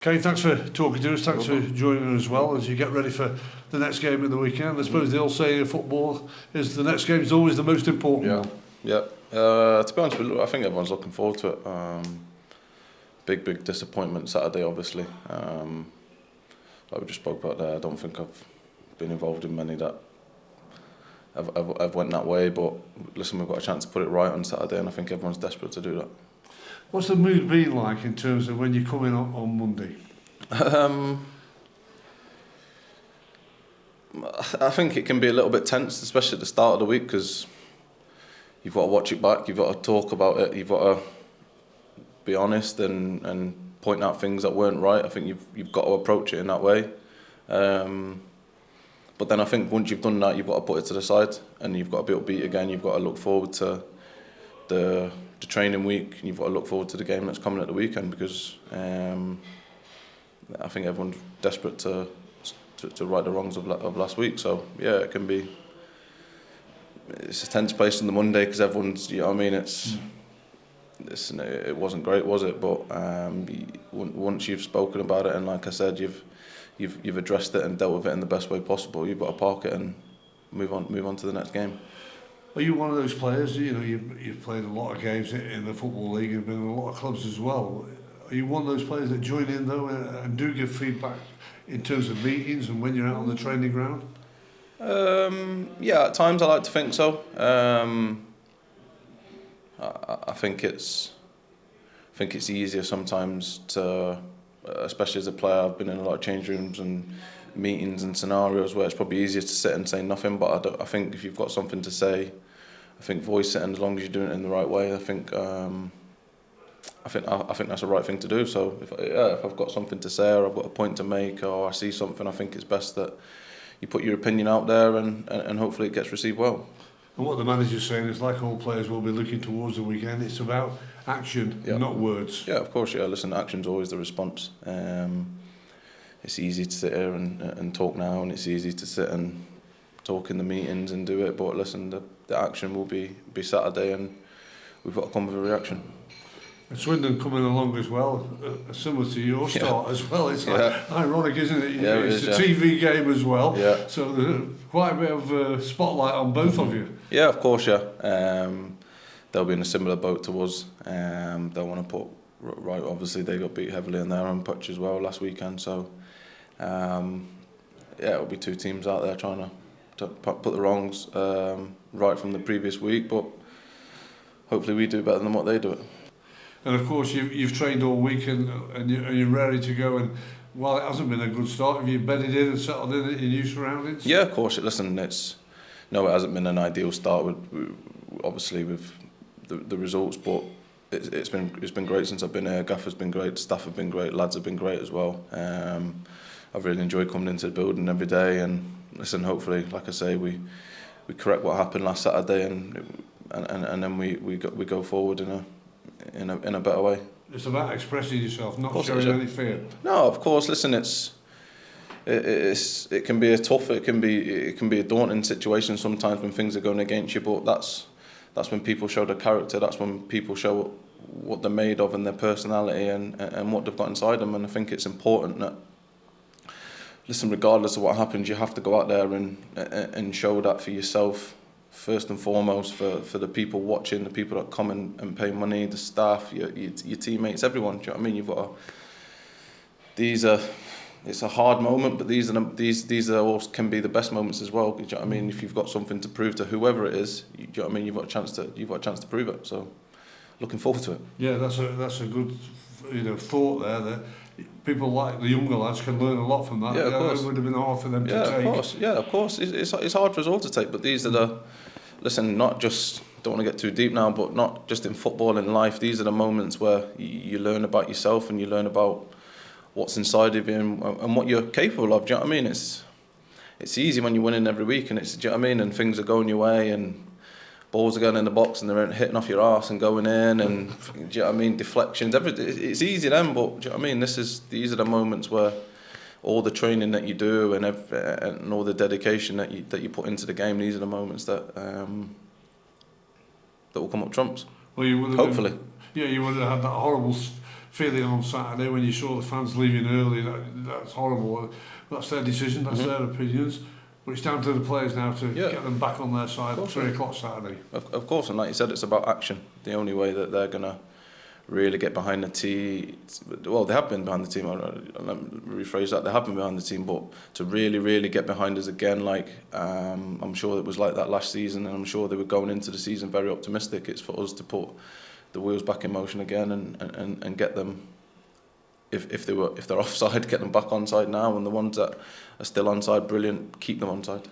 Kane, thanks for talking to us. Thanks for joining us as well as you get ready for the next game of the weekend. I suppose the old saying in football is the next game is always the most important one. Yeah. To be honest with you, I think everyone's looking forward to it. Big disappointment Saturday, obviously. Like we just spoke about there, I don't think I've been involved in many that I've went that way. But listen, we've got a chance to put it right on Saturday, and I think everyone's desperate to do that. What's the mood been like in terms of when you come in on Monday? I think it can be a little bit tense, especially at the start of the week, because you've got to watch it back, you've got to talk about it, you've got to be honest and point out things that weren't right. I think you've got to approach it in that way. But then I think once you've done that, you've got to put it to the side and you've got to be upbeat again. You've got to look forward to the training week, and you've got to look forward to the game that's coming at the weekend, because I think everyone's desperate to right the wrongs of last week. So yeah, it's a tense place on the Monday because everyone's, you know what I mean, it wasn't great, was it? But once you've spoken about it, and like I said, you've addressed it and dealt with it in the best way possible, you've got to park it and move on to the next game. Are you one of those players, you've played a lot of games in the Football League and been in a lot of clubs as well. Are you one of those players that join in though and do give feedback in terms of meetings and when you're out on the training ground? Yeah, at times I like to think so. I think it's easier sometimes to, especially as a player, I've been in a lot of change rooms and meetings and scenarios where it's probably easier to sit and say nothing. But I think if you've got something to say, I think voice it, and as long as you're doing it in the right way, I think that's the right thing to do. So if I've got something to say, or I've got a point to make, or I see something, I think it's best that you put your opinion out there and hopefully it gets received well. And what the manager's saying is, like all players will be looking towards the weekend, it's about action, not words. Yeah, of course, yeah. Listen, action's always the response. It's easy to sit here and talk now, and it's easy to sit and talk in the meetings and do it, but listen, the action will be Saturday, and we've got to come with a reaction. And Swindon coming along as well, similar to your start as well. It's ironic, isn't it? It's a TV game as well, so there's quite a bit of spotlight on both of you. Yeah, of course, yeah. They'll be in a similar boat to us. They'll want to put right. Obviously, they got beat heavily in their own pitch as well last weekend, so it'll be two teams out there trying to put the wrongs right from the previous week, but hopefully we do better than what they do it. And of course you've trained all week and you're ready to go, and while it hasn't been a good start, have you bedded in and settled in your new surroundings? Yeah, of course. Listen, it hasn't been an ideal start obviously with the results, but it's been great since I've been here. Gaffer's been great, staff have been great, lads have been great as well. I've really enjoyed coming into the building every day, and listen, hopefully, like I say, we correct what happened last Saturday, and then we go forward in a better way. It's about expressing yourself, not showing any fear. No, of course. Listen, it can be it can be a daunting situation sometimes when things are going against you. But that's when people show their character. That's when people show what they're made of and their personality and what they've got inside them. And I think it's important that, listen, regardless of what happens, you have to go out there and show that for yourself. First and foremost, for the people watching, the people that come and pay money, the staff, your teammates, everyone. Do you know what I mean? You've got it's a hard moment, but these are all can be the best moments as well. Do you know what I mean? If you've got something to prove to whoever it is, do you know what I mean? You've got a chance to prove it. So, looking forward to it. Yeah, that's a good thought there. That people like the younger lads can learn a lot from that. Yeah, of course. It would have been hard for them to take. Of course. It's hard for us all to take, but these are listen, not just, don't want to get too deep now, but not just in football, in life, these are the moments where you learn about yourself and you learn about what's inside of you and what you're capable of. Do you know what I mean? It's easy when you're winning every week, and do you know what I mean? And things are going your way, and balls are going in the box and they're hitting off your arse and going in, and do you know what I mean? Deflections, everything. It's easy then, but do you know what I mean? These are the moments where all the training that you do and all the dedication that you put into the game, these are the moments that will come up trumps. Well, you would have hopefully. You would have had that horrible feeling on Saturday when you saw the fans leaving early. That's horrible. That's their decision, that's their opinions. But it's down to the players now to get them back on their side at 3 o'clock Saturday. Of course, and like you said, it's about action. The only way that they're going to really get behind the team, well, they have been behind the team, let me rephrase that, they have been behind the team, but to really get behind us again, like I'm sure it was like that last season, and I'm sure they were going into the season very optimistic. It's for us to put the wheels back in motion again and get them, if they're offside, get them back onside now, and the ones that are still onside, brilliant, keep them onside.